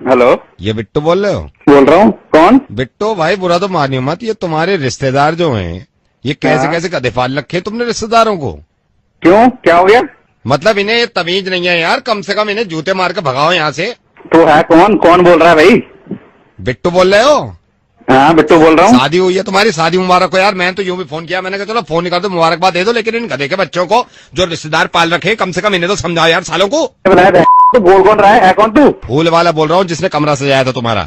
Hello, ये बिट्टू बोल रहे हो? बोल रहा हूँ। कौन? बिट्टू भाई बुरा तो मानियो मत, ये तुम्हारे रिश्तेदार जो हैं ये कैसे हाँ। कैसे गधे पाल रखे तुमने रिश्तेदारों को। क्यों, क्या हो गया? मतलब इन्हें तमीज नहीं है यार, कम से कम इन्हें जूते मार के भगाओ यहाँ से। तो है कौन? कौन बोल रहा है भाई? बिट्टू बोल रहे हो? हाँ, बिट्टू बोल रहा हूँ। शादी हुई है तुम्हारी? शादी मुबारक हो यार। मैं तो यूं भी फोन किया, मैंने कहा चलो फोन निकाल दो, मुबारकबाद दे दो, लेकिन इन गधे के बच्चों को जो रिश्तेदार पाल रखे कम से कम इन्हें तो समझाओ यार सालों को। बताया तो बोल कौन रहा है कौन तू? फूल वाला बोल रहा हूँ जिसने कमरा सजाया था तुम्हारा।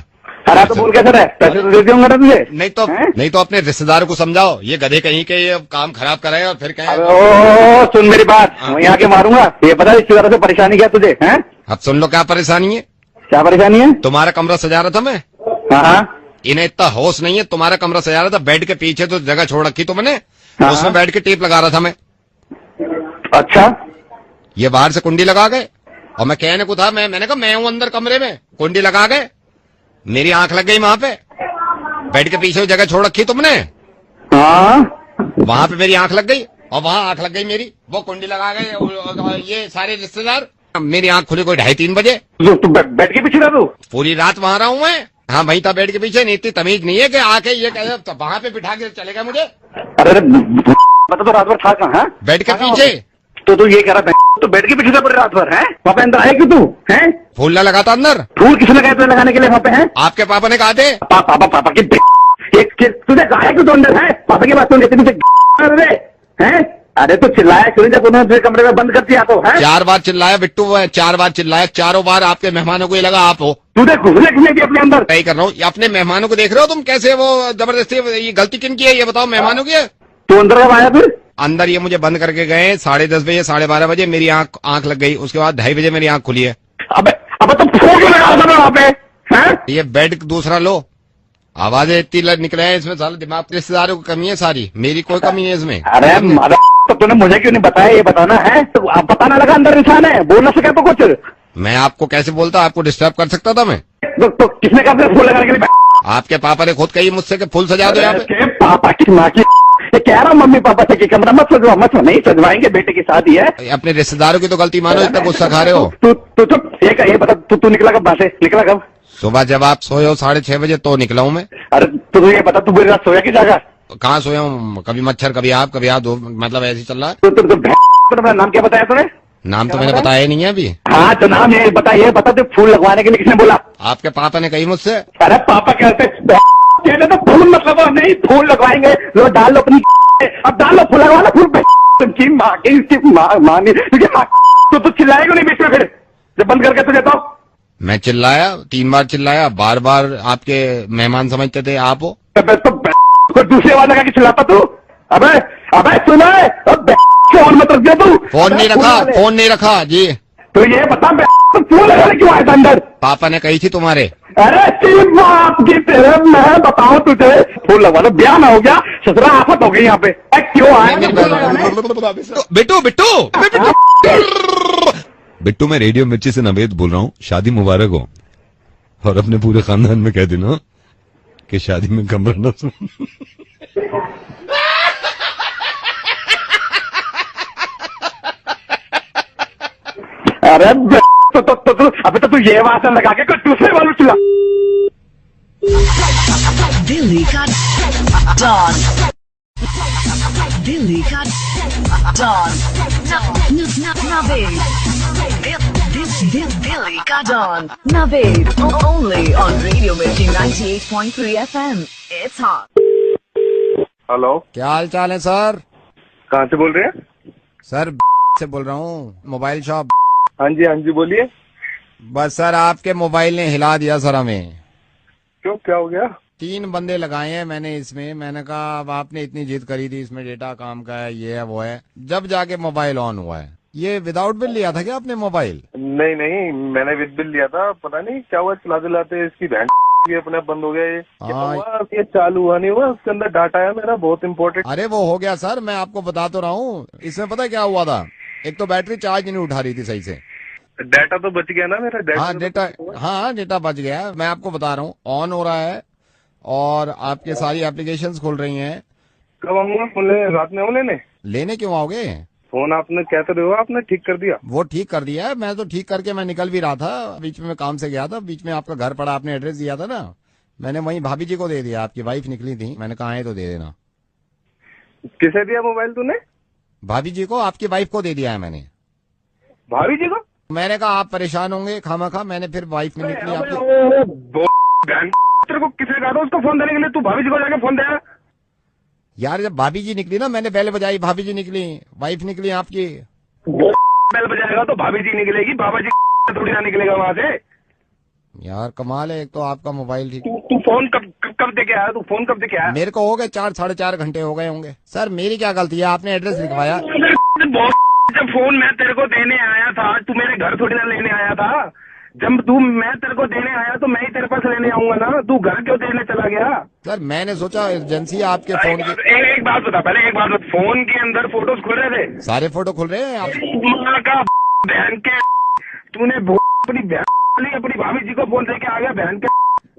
अरे तो बोल कैसे रहा है? पैसे तो दे दूंगा ना तुझे। नहीं तो अपने रिश्तेदारों को समझाओ, ये गधे कहीं के ये काम खराब कराए और फिर कहें। ओ सुन मेरी बात, वहीं आके मारूंगा। ये पता है रिश्तेदारों से परेशानी क्या तुझे है? अब सुन लो क्या परेशानी है। क्या परेशानी है? तुम्हारा कमरा सजा रहा था मैं। हाँ। इन्हें इतना होश नहीं है, तुम्हारा कमरा सजा रहा था, बेड के पीछे तो जगह छोड़ रखी तुमने, हाँ। उसमें बैठ के टेप लगा रहा था मैं। अच्छा। ये बाहर से कुंडी लगा गए और मैं कहने को था, मैंने कहा मैं हूं अंदर कमरे में, कुंडी लगा गए, मेरी आंख लग गई वहां पे। बेड के पीछे जगह छोड़ रखी तुमने, हाँ। वहां पे मेरी आंख लग गई और वहां आंख लग गई मेरी, वो कुंडी लगा गए और ये सारे रिश्तेदार। मेरी आंख खुली कोई 2:30-3 बजे। तू बैठ के पीछे रहा तू? पूरी रात वहां रहा हूं मैं। हाँ वहीं था बेड के पीछे। नहीं इतनी तमीज नहीं है कि आके ये कहे तो वहां पे बिठा के चलेगा मुझे। अरे बता तो रात भर था कहाँ? बेड के पीछे। तो तू ये कह रहा तो बेड के पीछे था पूरी रात भर है? वहाँ पे अंदर आए क्यों तू? है फूल ना लगा था अंदर? फूल किसने कहा तुझे लगाने के लिए वहाँ पे? है आपके पापा ने कहा थे। पापा की तुझे कहा क्यों? तो अंदर है पापा की बात सुन। है अरे तो चिल्लाया क्यों जब उन्होंने तुझे कमरे में बंद कर दिया? तो है 4 बार चिल्लाया बिट्टू, 4 बार चिल्लाया, चारों बार आपके मेहमानों को ये लगा आप हो। तुझे घुसने किसने दिया अपने अंदर? तय कर रहा हूँ, अपने मेहमानों को देख रहे हो तुम कैसे वो जबरदस्ती, ये गलती किन की है ये बताओ? मेहमानों की है। तू अंदर कब आया फिर? अंदर ये मुझे बंद करके गए 10:30 बजे, 12:30 बजे मेरी आंख लग गई, उसके बाद 2:30 बजे मेरी आंख खुली है। अबे तो फोन क्यों लगा था वहाँ पे? है ये बेड दूसरा लो, आवाजें इतनी निकले हैं इसमें, साले दिमाग के रिश्तेदारों की कमी है सारी, मेरी कोई कमी है इसमें। अरे मादा तो तूने मुझे क्यों नहीं बताया? ये बताना है तो आप पता ना लगा अंदर इंसान है, बोल ना सके तो कुछ? मैं आपको कैसे बोलता? आपको डिस्टर्ब कर सकता था मैं? तो किसने कहा फूल लगाने के लिए? आपके पापा ने खुद कही मुझसे कि फूल सजा दो यहाँ पे। पापा की माँ की कह रहा मम्मी पापा से कि कमरा मत सजवा, मत नहीं सजवाएंगे, बेटे की शादी है। अपने रिश्तेदारों की तो गलती मानो, इतना गुस्सा खा रहे हो। तू चुप। ये बता तू निकला कब? से निकला कब? सुबह जब आप सोए हो 6:30 बजे तो निकला हूँ मैं। अरे तू ये बता तू पूरी रात सोया की जगह? कहाँ सोया हूँ? कभी मच्छर कभी आप दो, मतलब ऐसे ही चल रहा है। तो नाम क्या बताया तूने? नाम तो मैंने बताया नहीं है अभी। हाँ तो नाम ये बता तू फूल लगवाने के लिए किसने बोला? आपके पापा ने कही मुझसे। अरे पापा कहते तो फूल मत लगवाओ। नहीं फूल लगवाएंगे, लो डाल लो अपनी, अब डाल लो फूल लगवा लो फूल। तुमकी माँ की मानी तो चिल्लाएगा नहीं बीच में फिर जब बंद करके तुझे? तो मैं चिल्लाया 3 बार चिल्लाया, बार बार आपके मेहमान समझते थे आप हो। तो दूसरे वाले का चिल्लाता तू? अबे सुना है फोन मत रख दिया तू। फोन नहीं रखा जी। तो ये बता फूल लगाने क्यों आया था अंदर? पापा ने कही थी तुम्हारे। अरे बाप की तेरे, मैं बताऊं तुझे फूल लगवा लो, ब्याह ना हो गया, ससुरा आफत हो गई यहाँ पे। क्यों आया? बिट्टू मैं रेडियो मिर्ची से नवेद बोल रहा हूँ। शादी मुबारक हो, और अपने पूरे खानदान में कह देना कि शादी में कमरा न सुन। अरे अबे तो तू ये बात लगा के कोई दूसरे वालों चिल्ला। दिल्ली का डॉन, दिल्ली का डॉन, नवेद, दिल्ली का don, Naved, only on Radio Mirchi 98.3 FM. It's hot. Hello, क्या हाल चाल है सर? कहाँ से बोल रहे हैं? सर से बोल रहा हूँ, मोबाइल शॉप। हाँ जी बोलिए। बस सर आपके मोबाइल ने हिला दिया सर हमें। क्यों, क्या हो गया? 3 बंदे लगाए हैं मैंने इसमें। मैंने कहा अब आपने इतनी जिद करी थी, इसमें डेटा काम का है, ये है वो है, जब जाके मोबाइल ऑन हुआ है। ये विदाउट बिल लिया था क्या आपने मोबाइल? नहीं, मैंने विद बिल लिया था। पता नहीं क्या हुआ, चलाते इसकी बहन ये अपने आप बंद हो गया। ये क्या हुआ? ये चालू हुआ नहीं हुआ, उसके अंदर डाटा है मेरा बहुत इंपॉर्टेंट। अरे वो हो गया सर, मैं आपको बता तो रहा हूँ। इसमें पता क्या हुआ था, एक तो बैटरी चार्ज नहीं उठा रही थी सही से। डाटा तो बच गया ना मेरा? डेटा बच गया। मैं आपको बता रहा हूँ, ऑन हो रहा है और आपके सारी एप्लीकेशंस खुल रही हैं। कब आऊंगा? रात में आऊँ लेने? लेने क्यों आओगे? फोन आपने क्या तो रहे हो, आपने ठीक कर दिया? वो ठीक कर दिया है, मैं तो ठीक करके मैं निकल भी रहा था, बीच में मैं काम से गया था, बीच में आपका घर पड़ा, आपने एड्रेस दिया था ना, मैंने वहीं भाभी जी को दे दिया, आपकी वाइफ निकली थी, मैंने कहा है तो दे देना। किसे दिया मोबाइल तूने? भाभी जी को, आपकी वाइफ को दे दिया है मैंने। भाभी जी को? मैंने कहा आप परेशान होंगे खामा, मैंने फिर वाइफ में निकली आपकी। तेरे को किसने कहा था उसको फोन देने के लिए? तू भाभी जी को जाके फोन दे। यार जब भाभी जी निकली ना, मैंने बेल बजाई, भाभी जी निकली, वाइफ निकली आपकी। बेल बजाएगा तो भाभी जी निकलेगी, बाबा जी थोड़ी ना निकलेगा वहां से। यार कमाल है, एक तो आपका मोबाइल ठीक। तू फोन कब दे के आया? तू फोन कब दे के आया? मेरे को हो गए 4-4.5 घंटे हो गए होंगे। सर मेरी क्या गलती है, आपने एड्रेस लिखवाया। जब फोन मैं तेरे को देने आया था, तू मेरे घर थोड़ी ना लेने आया था। जब मैं तेरे को देने आया तो मैं ही तेरे पास लेने आऊंगा ना, तू घर क्यों देने चला गया? सर मैंने सोचा एजेंसी है आपके फोन की। एक बात बता, पहले एक बात बता, फोन के अंदर फोटोज खुल रहे थे? सारे फोटो खुल रहे हैं आप। माँ का बहन के, तूने अपनी बहन अपनी भाभी जी को फोन लेके आ गया बहन के।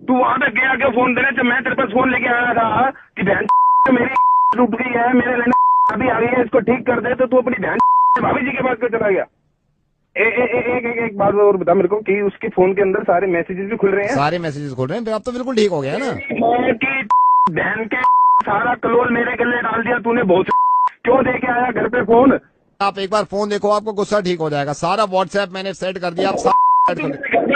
तू वहां पे गया क्यों फोन देने? जब मैं तेरे पास फोन लेके आया था कि बहन मेरी टूट गई है, मेरे लेने अभी आ गई है, इसको ठीक कर दे, तो तू अपनी बहन भाभी जी के पास क्यों चला गया? एक बात और बता मेरे को कि उसके फोन के अंदर सारे मैसेजेस भी खुल रहे हैं? सारे मैसेजेस खुल रहे हैं, अब तो बिल्कुल ठीक हो गया ना। कि बहन के सारा कलोल मेरे गले डाल दिया तूने, बहुत क्यों दे के आया घर पे फोन? आप एक बार फोन देखो, आपको गुस्सा ठीक हो जाएगा। सारा व्हाट्सएप मैंने सेट कर दिया, आप सेट कर दिया।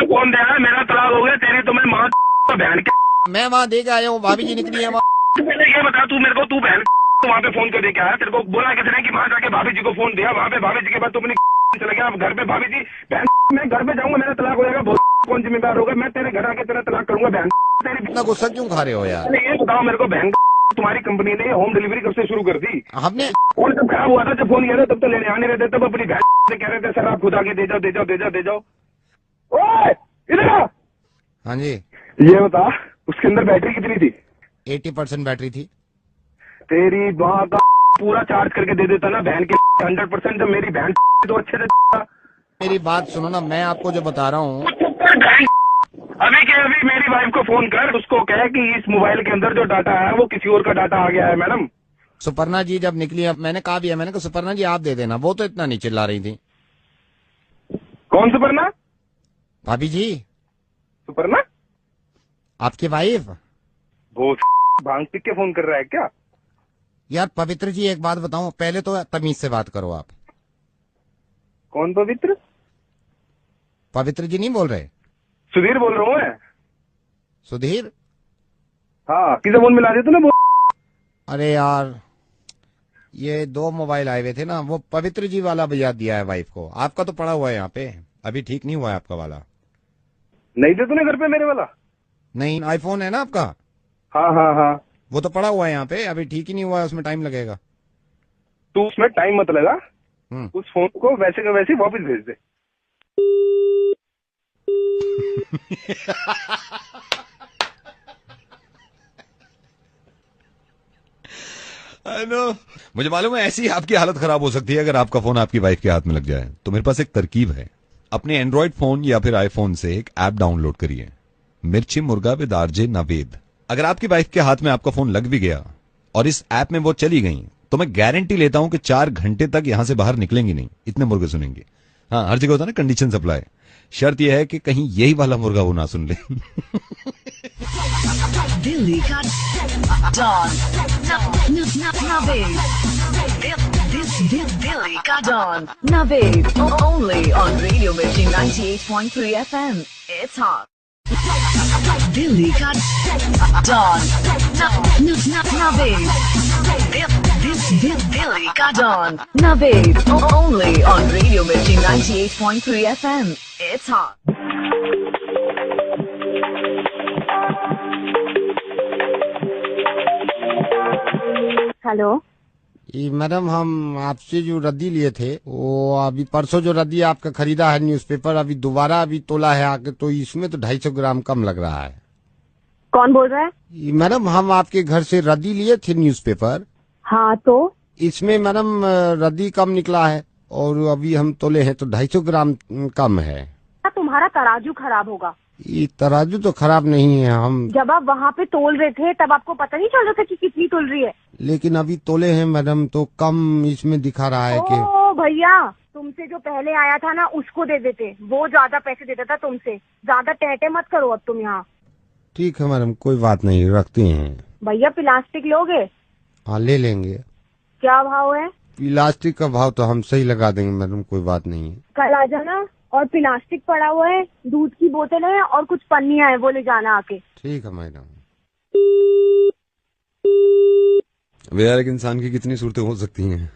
फोन दे रहा है, मेरा तलाक हो गया, तेरी तो मैं माँ बहन के। मैं वहाँ दे के आया हूँ, भाभी जी निकली है वहाँ। ये बता तू मेरे को, तू बहन वहाँ पे फोन कर दे के आया? तेरे को बोला किसने कि वहाँ जाके भाभी जी को फोन दिया? वहाँ पे भाभी जी के बाद तू अपनी चला गया घर पे भाभी जी बहन। मैं घर पे जाऊंगा, मेरा तलाक हो जाएगा, बहुत कौन जिम्मेदार होगा? मैं तेरे घर आके तेरा तलाक करूंगा बहन। तेरी इतना गुस्सा क्यों खा रहे हो यार? ये बताओ मेरे को बहन, तुम्हारी कंपनी ने होम डिलीवरी कब से शुरू कर दी? हमने फोन जब खराब हुआ था, जब फोन किया था तब तो लेने आने रहते, तब अपनी बहन से कह रहे थे सर आप खुद आके दे जाओ। ओए इधर आ। हाँ जी। ये बता उसके अंदर बैटरी कितनी थी? 80% बैटरी थी। तेरी माँ का पूरा चार्ज करके दे देता ना बहन के 100%। जब मेरी बहन तो अच्छे से। मेरी बात सुनो ना, मैं आपको जो बता रहा हूँ। अभी के अभी मेरी वाइफ को फोन कर, उसको कह कि इस मोबाइल के अंदर जो डाटा है वो किसी और का डाटा आ गया है मैडम। सुपर्णा जी जब निकली, अब मैंने कहा भी है, मैंने कहा सुपर्णा जी आप दे देना, वो तो इतना नहीं चिल्ला रही थी। कौन सुपर्णा? भाभी जी, सुपर्णा आपकी वाइफ। वो भांग पी के फोन कर रहा है क्या? यार पवित्र जी एक बात बताऊं, पहले तो तमीज से बात करो आप। कौन पवित्र? पवित्र जी नहीं बोल रहे? सुधीर बोल रहा हूँ मैं। सुधीर? हाँ, किसे फोन मिला दिया तूने? अरे यार ये 2 मोबाइल आए हुए थे ना, वो पवित्र जी वाला भैया दिया है वाइफ को, आपका तो पड़ा हुआ है यहाँ पे, अभी ठीक नहीं हुआ है आपका वाला। नहीं दे तूने घर पे मेरे वाला? नहीं, आईफोन है ना आपका? हाँ, वो तो पड़ा हुआ है यहाँ पे, अभी ठीक ही नहीं हुआ है, उसमें टाइम लगेगा। तू उसमें टाइम मत लगा, उस फोन को वैसे का वैसे वापस भेज दे। I know। मुझे मालूम है ऐसी आपकी हालत खराब हो सकती है अगर आपका फोन आपकी वाइफ के हाथ में लग जाए। तो मेरे पास एक तरकीब है, अपने एंड्रॉइड फोन या फिर आईफोन से एक ऐप डाउनलोड करिए, मिर्ची मुर्गा विद आरजे नावेद। अगर आपकी वाइफ के हाथ में आपका फोन लग भी गया और इस ऐप में वो चली गई, तो मैं गारंटी लेता हूं कि 4 घंटे तक यहां से बाहर निकलेंगी नहीं, इतने मुर्गे सुनेंगे। हाँ, हर जगह होता है ना कंडीशन सप्लाई। शर्त यह है कि कहीं यही वाला मुर्गा वो ना सुन ले। दिल्ली का डॉन नवेद। दिल्ली का don Naved, only on Radio Mirchi 98.3 FM. It's hot. Delhi का डॉन नवेद। दिल्ली का don Naved, only on Radio Mirchi 98.3 FM. It's hot. Hello madam, हम आपसे जो रद्दी लिए थे, वो अभी परसों जो रद्दी आपका खरीदा है न्यूज़पेपर, अभी दोबारा अभी तोला है आके, तो इसमें तो 250 ग्राम कम लग रहा है। कौन बोल रहा है? मैडम हम आपके घर से रद्दी लिए थे न्यूज़पेपर। हाँ तो इसमें मैडम रद्दी कम निकला है और अभी हम तोले हैं तो 250 ग्राम कम है। तुम्हारा तराजू खराब होगा। ये तराजू तो खराब नहीं है, हम जब आप वहाँ पे तोल रहे थे तब आपको पता नहीं चल रहा था कि कितनी तोल रही है? लेकिन अभी तोले हैं मैडम तो कम इसमें दिखा रहा है कि ओ भैया तुमसे जो पहले आया था ना उसको दे देते, वो ज्यादा पैसे देता था तुमसे। ज्यादा टहटे मत करो अब तुम यहाँ। ठीक है मैडम, कोई बात नहीं, रखते हैं। भैया प्लास्टिक लोगे? हाँ ले लेंगे। क्या भाव है? प्लास्टिक का भाव तो हम सही लगा देंगे मैडम, कोई बात नहीं है। कल आ जाना। और प्लास्टिक पड़ा हुआ है, दूध की बोतल है और कुछ पन्नियां है, वो ले जाना आके। ठीक है मैडम। वे यार, एक इंसान की कितनी सूरतें हो सकती हैं।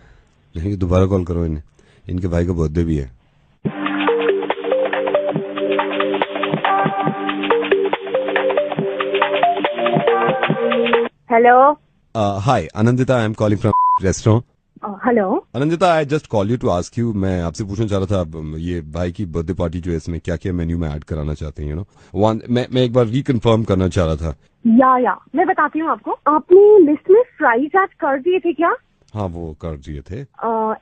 नहीं, दोबारा कॉल करो इन्हें, इनके भाई का बर्थडे भी है। Hello. Hi Anandita, I am calling from restaurant. Hello. Anandita, I just call you to ask you, मैं आपसे पूछना चाह रहा था, ये भाई की बर्थडे पार्टी जो है इसमें क्या क्या मेन्यू में ऐड कराना चाहते हैं, यू नो। मैं एक बार रिकन्फर्म करना चाह रहा था। या मैं बताती हूँ आपको। आपने लिस्ट में फ्राइज ऐड कर दिए थे क्या? हाँ वो कर दिए थे।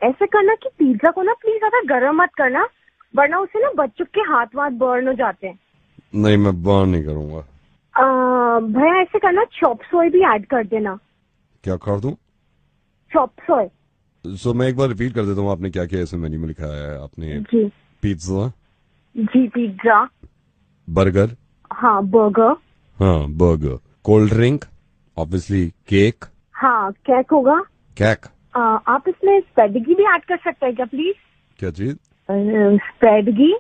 ऐसे करना कि पिज्जा को ना प्लीज ज्यादा गर्म मत करना, वरना उससे ना बच्चों के हाथ वाथ बर्न हो जाते हैं। नहीं, मैं बर्न नहीं करूंगा। भैया ऐसे करना, चॉप सोय भी ऐड कर देना। क्या कर दूं? चॉप सोय। सो मैं एक बार रिपीट कर देता हूँ, आपने क्या क्या इसमें मेन्यू में लिखा है? आपने जी पिज्जा, जी पिज्जा, बर्गर, हाँ बर्गर, हाँ burger, cold drink, obviously cake, हाँ केक होगा। केक। आप इसमें स्पेडिगी भी ऐड कर सकते हैं क्या प्लीज? क्या चीज? Spaghetti.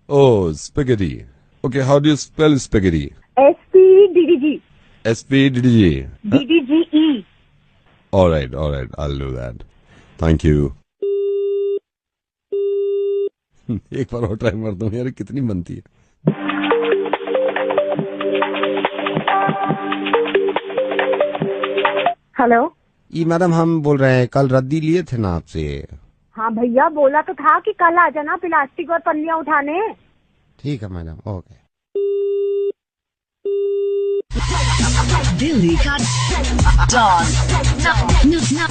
Oh spaghetti. Okay, how do you spell spaghetti? SPDDG। SPDDG। DDGE। Alright, I'll do that. Thank you. एक बार और ट्राई मारता हूँ यार, कितनी बनती है। हेलो। ये मैडम हम बोल रहे हैं, कल रद्दी लिए थे ना आपसे। हाँ भैया बोला तो था कि कल आ जाना प्लास्टिक और पन्नियां उठाने। ठीक है मैडम, ओके। दिल्ली का डॉन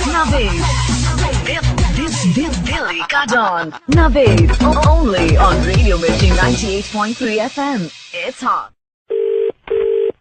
नवेद। दिल्ली का don Naved, only on Radio Mirchi 98.3 FM. It's hot.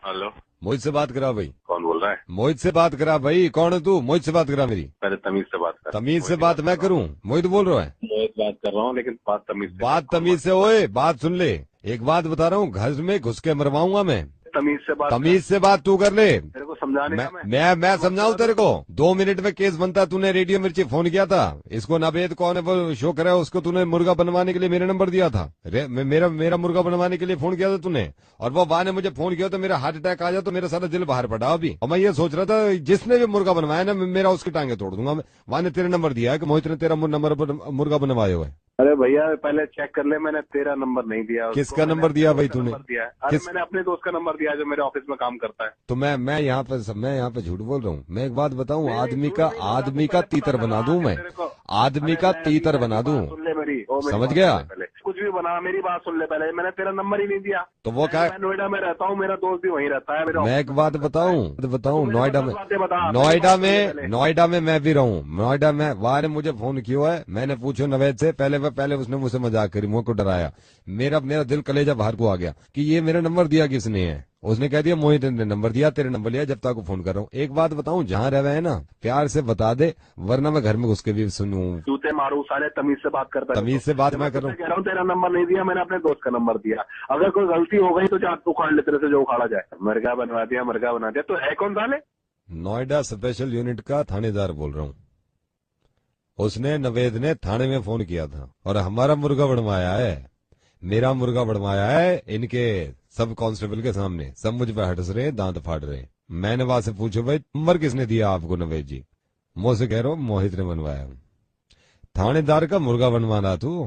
Hello, Mohit से बात करा भाई। कौन बोल रहा है? मोहित से बात करा भाई। कौन है तू? मोहित से बात करा मेरी। पहले तमीज से बात कर। तमीज से बात मैं करूं? मोहित बोल रहा है। मोहित बात कर रहा हूँ, लेकिन बात तमीज से। बात तमीज से। ओए बात सुन ले, एक बात बता रहा हूँ, घर में घुस के मरवाऊंगा मैं। तमीज से बात। तमीज से बात तू कर ले। तेरे को समझाने का मैं समझाऊं तेरे को? 2 मिनट में केस बनता। तूने रेडियो मिर्ची फोन किया था, इसको नवेद कौन है वो शो करे, उसको तूने मुर्गा बनवाने के लिए मेरा नंबर दिया था। मेरा मुर्गा बनवाने के लिए फोन किया था तूने, और वो वाह ने मुझे फोन किया तो मेरा हार्ट अटैक आ जाए तो मेरा सारा दिल बाहर पड़ा अभी। और मैं ये सोच रहा था जिसने भी मुर्गा बनवाया ना, मेरा उसकी टांगे तोड़ दूंगा मैं। वाह ने तेरा नंबर दिया है कि मोहित ने तेरा नंबर पर मुर्गा बनवाया हुआ है। अरे भैया पहले चेक कर ले, मैंने तेरा नंबर नहीं दिया। किसका नंबर दिया भाई तूने? अरे मैंने अपने दोस्त का नंबर दिया जो मेरे ऑफिस में काम करता है। तो मैं यहाँ पे झूठ बोल रहा हूँ? मैं एक बात बताऊँ, आदमी का तीतर बना दूं मैं, आदमी का तीतर बना दूं। सुन ले मेरी, समझ गया? कुछ भी बना, मेरी बात सुन ले पहले। मैंने तेरा नंबर ही नहीं दिया। तो वो क्या? मैं नोएडा में रहता हूँ, मेरा दोस्त भी वहीं रहता है। मैं एक बात बताऊं, नोएडा में मैं भी रहूं। नोएडा में वाह ने मुझे फोन किया है, मैंने पूछो नवेद से, पहले उसने मुझसे मजाक करी, मुझे को डराया। मेरा दिल कलेजा बाहर को आ गया कि ये मेरा नंबर दिया किसने है। उसने कह दिया मोहित ने नंबर दिया, तेरे नंबर लिया, जब तक को फोन कर रहा हूँ। एक बात बताऊं, जहाँ रह है ना प्यार से बता दे, वरना मैं घर में घुस के भी सुनूं। जूते मारू सारे। तमीज से बात करता है। तमीज से बात मैं कर रहा हूँ। कह रहा हूँ तेरा नंबर नहीं दिया, मैंने अपने दोस्त का नंबर दिया। अगर कोई गलती हो गई तो जा उखाड़ ले, तेरे से जो उखाड़ा जाए। मुर्गा बनवा दिया तो है कौन साले? नोएडा स्पेशल यूनिट का थानेदार बोल रहा हूँ। उसने नवेद ने थाने में फोन किया था और हमारा मुर्गा बनवाया है, मेरा मुर्गा बनवाया है इनके सब कांस्टेबल के सामने। सब मुझ पे हटस रहे, दांत फाड़ रहे। मैंने वहां से पूछो भाई नंबर किसने दिया आपको? नवेद जी। मुझसे कह रहा हूँ मोहित ने बनवाया। थानेदार का मुर्गा बनवाना तू?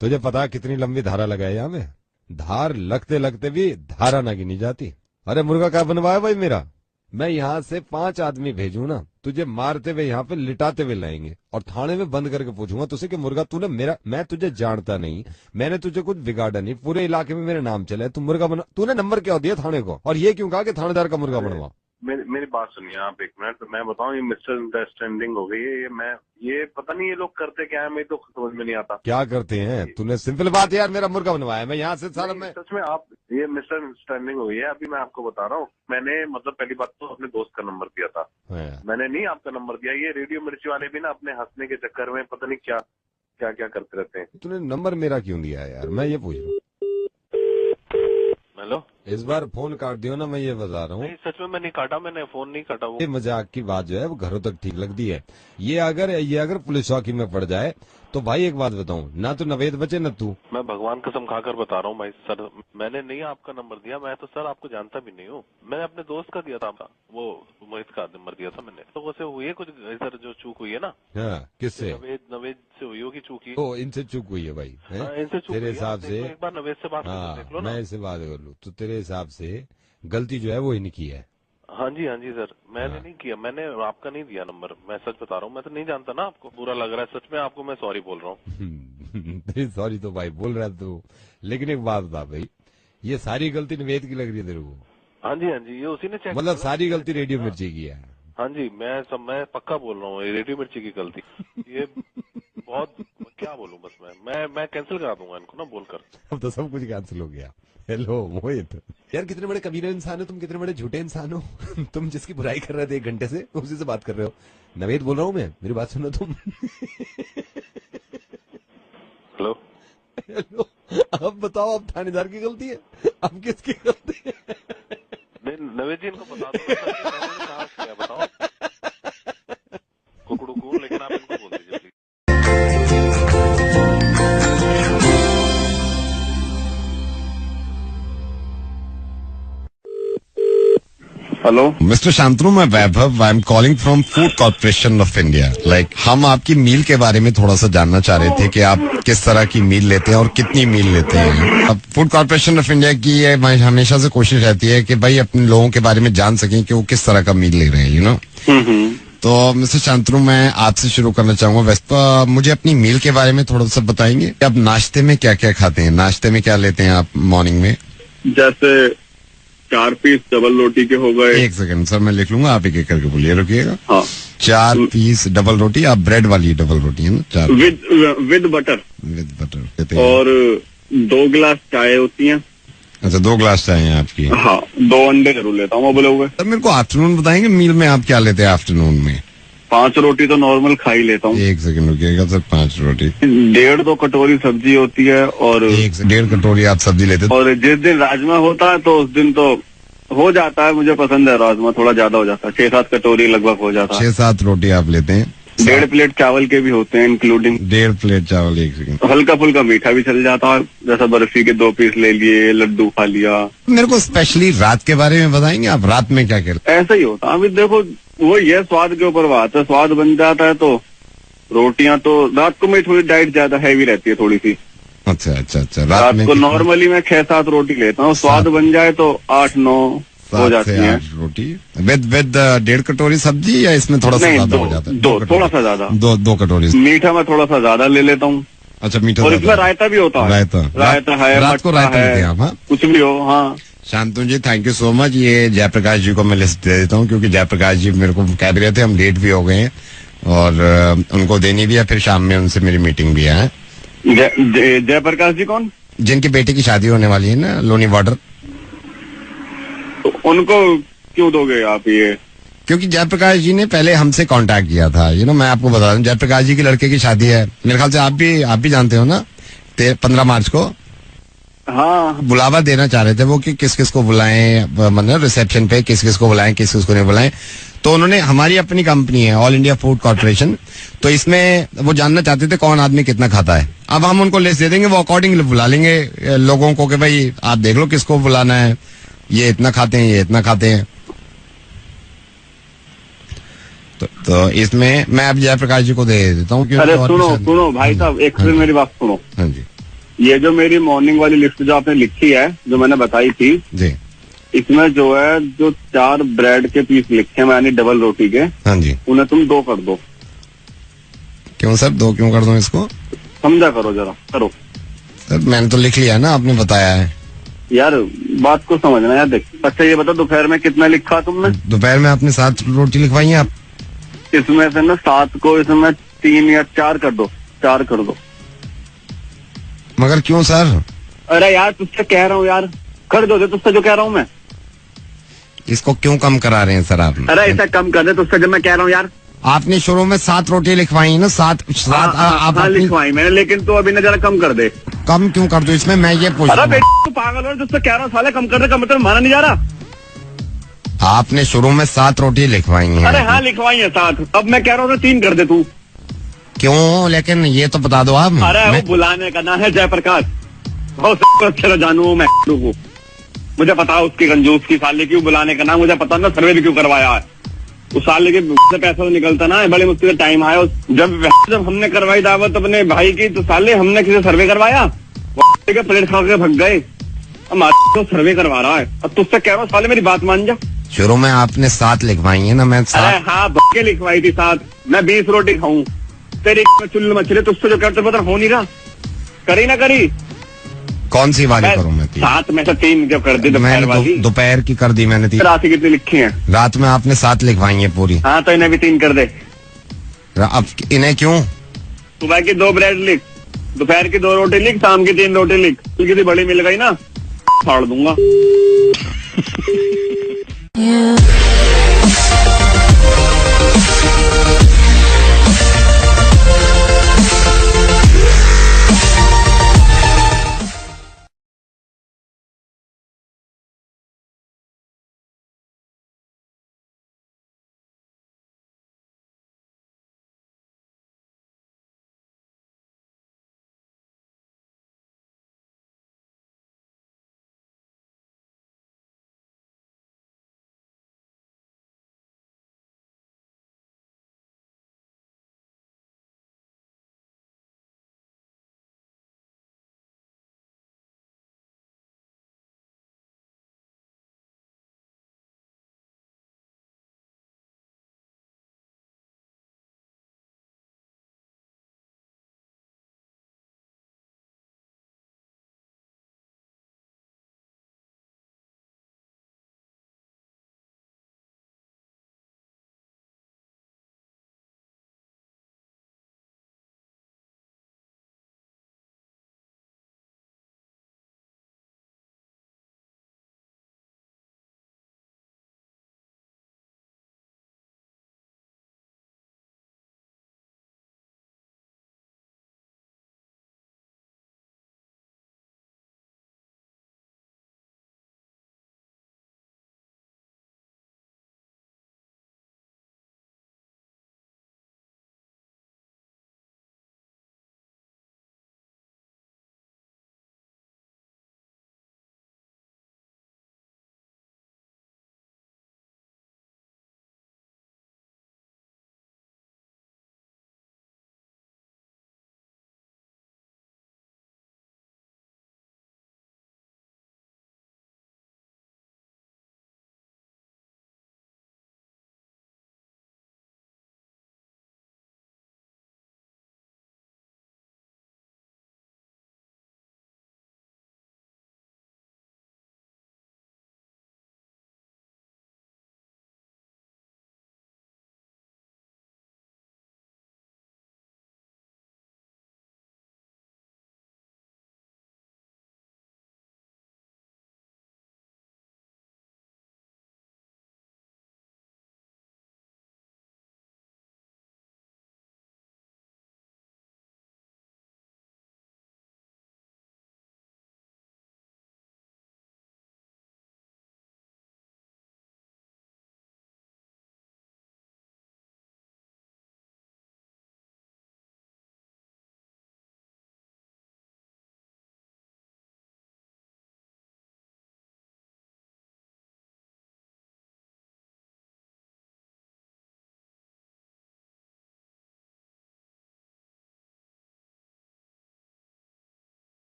तुझे पता कितनी लंबी धारा लगाई यहाँ में? धार लगते लगते भी धारा ना गिनी जाती। अरे मुर्गा क्या बनवाया भाई मेरा? मैं यहाँ से 5 आदमी भेजू ना, तुझे मारते हुए यहाँ पे लिटाते हुए लाएंगे और थाने में बंद करके पूछूंगा तुझसे कि मुर्गा तूने मेरा, मैं तुझे जानता नहीं, मैंने तुझे कुछ बिगाड़ा नहीं, पूरे इलाके में मेरे नाम चले, तू मुर्गा बना, तूने नंबर क्या दिया थाने को और ये क्यों कहा कि थानेदार का मुर्गा बनवा? मेरी बात सुनिए आप एक मिनट। मैं बताऊं, ये मिस्टर अंडरस्टैंडिंग हो गई है। ये पता नहीं ये लोग करते क्या है, मुझे तो समझ में नहीं आता क्या करते हैं। तूने सिंपल बात यार, मेरा मुर्गा बनवाया, मैं यहाँ से सारा मैं सच में आप ये मिस्टर अंडरस्टैंडिंग हो गई है। अभी मैं आपको बता रहा हूँ, मैंने मतलब पहली बात तो अपने दोस्त का नंबर दिया था, मैंने नहीं आपका नंबर दिया। ये रेडियो मिर्ची वाले भी ना अपने हंसने के चक्कर में पता नहीं क्या क्या क्या करते रहते हैं। तूने नंबर मेरा क्यों दिया है यार, मैं ये पूछ रहा हूँ। हेलो, इस बार फोन काट दियो ना, मैं ये बता रहा हूँ। नहीं सच में मैं नहीं काटा, मैंने फोन नहीं काटा। वो ये मजाक की बात जो है वो घरों तक ठीक लगती है। ये अगर पुलिस चौकी में पड़ जाए तो भाई एक बात बताऊं, ना तो नवेद बचे न तू। मैं भगवान कसम खाकर बता रहा हूँ भाई सर, मैंने नहीं आपका नंबर दिया। मैं तो सर आपको जानता भी नहीं हूँ, मैंने अपने दोस्त का दिया था, वो मोहित का नंबर दिया था मैंने। तो वैसे हुई है कुछ सर, जो चूक हुई है ना। हाँ, किससे? नवेद से हुई होगी चूक। ओ, इनसे चूक हुई है भाई। इनसे चूक तेरे हिसाब से एक बार नवेद से बात कर देख लो ना। मैं इससे बात कर लूँ तो तेरे हिसाब से गलती जो है वो इनकी है। हाँ जी सर, मैंने नहीं किया, मैंने आपका नहीं दिया नंबर। मैं सच बता रहा हूँ, मैं तो नहीं जानता ना आपको। बुरा लग रहा है सच में आपको, मैं सॉरी बोल रहा हूँ। सॉरी तो भाई बोल रहा है तू, लेकिन एक बात बता भाई, ये सारी गलती नवेद की लग रही है तेरे को? हाँ जी ये उसी ने चेक, मतलब सारी गलती रेडियो मिर्ची की है? हाँ जी मैं पक्का बोल रहा हूँ, रेडियो मिर्ची की गलती। ये बहुत क्या बोलूं, बस मैं कैंसिल करा दूंगा इनको ना बोलकर। अब तो सब कुछ कैंसिल हो गया। हेलो मोहित, यार कितने बड़े कमीने इंसान हो तुम, कितने बड़े झूठे इंसान हो। तुम जिसकी बुराई कर रहे थे 1 घंटे से उसी से बात कर रहे हो। नवेद बोल रहा हूँ मैं, मेरी बात सुनो तुम। हेलो हेलो, अब बताओ, अब थानेदार की गलती है, अब किसकी गलती है? नहीं नवेद जी इनको बता दो कहाँ किया बताओ, कुकड़ू को, लेकिन आप इनको बोल दीजिए प्लीज। हेलो मिस्टर शांतनु, मैं Vaibhav, I am calling from food corporation of India. Like हम आपकी मील के बारे में थोड़ा सा जानना चाह रहे थे कि आप किस तरह की मील लेते हैं और कितनी मील लेते हैं। अब फूड कॉर्पोरेशन ऑफ इंडिया की ये हमेशा से कोशिश रहती है कि भाई अपने लोगों के बारे में जान सकें कि वो किस तरह का मील ले रहे हैं, यू नो। तो मिस्टर शांतनु, मैं आपसे शुरू करना चाहूंगा। वैसे मुझे अपनी मील के बारे में थोड़ा सा बताएंगे कि आप नाश्ते में क्या क्या खाते हैं, नाश्ते में क्या लेते हैं आप मॉर्निंग में? जैसे 4 पीस डबल रोटी के हो गए। 1 सेकंड सर, मैं लिख लूंगा, आप एक एक करके बोलिए, रुकिएगा। हाँ, 4 पीस डबल रोटी, आप ब्रेड वाली डबल रोटी है ना? 4 विद बटर। With butter. और 2 गिलास चाय होती है। अच्छा, 2 ग्लास चाय है आपकी? हाँ, 2 अंडे जरूर लेता हूँ बोले हुए। सर मेरे को आफ्टरनून बताएंगे, मील में आप क्या लेते हैं आफ्टरनून में? 5 रोटी तो नॉर्मल खा ही लेता हूँ। 1 सेकंड रुकिएगा सर, 5 रोटी, 1.5-2 कटोरी सब्जी होती है। और 1.5 कटोरी आप सब्जी लेते हैं? और जिस दिन राजमा होता है तो उस दिन तो हो जाता है, मुझे पसंद है राजमा, थोड़ा ज्यादा हो जाता है, 6-7 कटोरी लगभग हो जाता है। 6-7 रोटी आप लेते हैं? 1.5 प्लेट चावल के भी होते हैं इंक्लूडिंग। 1.5 प्लेट चावल। 1 सेकंड, हल्का फुल्का मीठा भी चल जाता है, जैसा बर्फी के 2 पीस ले लिए, लड्डू खा लिया। मेरे को स्पेशली रात के बारे में बताएंगे, आप रात में क्या करते हैं? ऐसा ही होता है। अभी देखो वो ये स्वाद के ऊपर बात है, स्वाद बन जाता है तो रोटियां तो रात को मेरी थोड़ी डाइट ज्यादा हैवी रहती है थोड़ी सी। अच्छा अच्छा अच्छा, रात को नॉर्मली मैं 6-7 रोटी लेता हूँ, स्वाद बन जाए तो 8-9 हो जाती है। 8 रोटी विद 1.5 कटोरी सब्जी, या इसमें थोड़ा सा ज्यादा हो जाता है? 2 थोड़ा सा ज्यादा। 2 कटोरी मीठा मैं थोड़ा सा ज्यादा ले लेता हूँ। अच्छा, मीठा। और इसमें रायता भी होता है। रायता है, रात को रायता लेते हैं आप? हाँ, कुछ भी हो। हाँ शांतनु जी, थैंक यू सो मच। ये जयप्रकाश जी को मैं लिस्ट दे देता हूँ, क्योंकि जयप्रकाश जी मेरे को कह रहे थे, हम लेट भी हो गए हैं और उनको देनी भी है, फिर शाम में उनसे मेरी मीटिंग भी है। जयप्रकाश जी कौन? जिनकी बेटे की शादी होने वाली है ना, लोनी बॉर्डर। तो उनको क्यों दोगे आप ये? क्योंकि जयप्रकाश जी ने पहले हमसे कांटेक्ट किया था, यू नो। मैं आपको बता दूं, जयप्रकाश जी के लड़के की शादी है, मेरे ख्याल से आप भी जानते हो ना, 15 मार्च को। हाँ, बुलावा देना चाह रहे थे वो कि किस किस को बुलाएं, मतलब रिसेप्शन पे किस किस को बुलाएं, किस किस को नहीं बुलाएं। तो उन्होंने, हमारी अपनी कंपनी है ऑल इंडिया फूड कॉर्पोरेशन, तो इसमें वो जानना चाहते थे कौन आदमी कितना खाता है। अब हम उनको लिस्ट दे देंगे, वो अकॉर्डिंगली बुला लेंगे लोगों को कि भाई आप देख लो किसको बुलाना है, ये इतना खाते हैं, ये इतना खाते हैं। तो इसमें मैं अब जयप्रकाश जी को दे देता हूँ। अरे सुनो भाई साहब, एक सेकंड मेरी बात सुनो। हाँ जी। ये जो मेरी मॉर्निंग वाली लिस्ट जो आपने लिखी है, जो मैंने बताई थी जी, इसमें जो है जो 4 ब्रेड के पीस लिखे हैं मैंने डबल रोटी के, हाँ जी, उन्हें तुम 2 कर दो। क्यों सर, 2 क्यों कर दूं इसको? समझा करो जरा, करो। सर मैंने तो लिख लिया ना, आपने बताया है। यार बात को समझना यार, देख अच्छा ये बता दोपहर में कितना लिखा तुमने? दोपहर में आपने 7 रोटी लिखवाई है आप? इसमें से ना 7 को इसमें 3 या 4 कर दो, 4 कर दो। मगर क्यों सर? अरे यार तुझसे कह रहा हूँ यार, कर दो तुझसे जो कह रहा हूँ मैं। इसको क्यों कम करा रहे हैं सर आप? अरे ऐसा कम कर दे तुझसे जब मैं कह रहा हूँ यार। आपने शुरू में 7 रोटी लिखवाई ना, 7 आप हाँ लिखवाई मैंने, लेकिन तो अभी ना जरा कम कर दे। कम क्यों कर दो इसमें, मैं ये पूछ रहा अरे हूँ। तू पागल हो, तुझसे कह रहा हूँ साले कम कर दे का मतलब माना नहीं जा रहा। आपने शुरू में 7 रोटी लिखवाई हैं। अरे हाँ लिखवाई है 7, अब मैं कह रहा हूँ 3 कर दे तू। क्यों? लेकिन ये तो बता दो आप। अरे वो बुलाने का ना है जयप्रकाश, बहुत अच्छा जानू मैं को, मुझे पता है उसकी कंजूस की साले की बुलाने का नाम, मुझे पता ना सर्वे भी क्यों करवाया है। उस साले के से पैसा तो निकलता ना है, बड़े मुश्किल से टाइम आया। जब हमने करवाई दावत अपने भाई की तो साले हमने किसी सर्वे करवाया, प्लेट खा के भग गए। हमारे तो सर्वे करवा रहा है, अब तुझसे कह रहा हूँ साले मेरी बात मान जा। शुरू में आपने 7 लिखवाई है ना, मैं 7। अरे हाँ भगे लिखवाई थी 7, मैं 20 रोटी खाऊं तेरी चुल्ल मछली, तुझसे जो करते पता हो नहीं रहा, करी ना करी। कौन सी वाली करूं मैं? 7 में से 3 जो कर दी दोपहर वाली। दोपहर की कर दी मैंने 3। रात की कितनी लिखी है? रात में आपने 7 लिखवाई है पूरी। हाँ तो इन्हें भी 3 कर दे। अब इन्हें क्यों? सुबह की 2 ब्रेड लिख, दोपहर की 2 रोटी लिख, शाम की 3 रोटी लिख। किसी बड़ी मिल गई ना फाड़ दूंगा।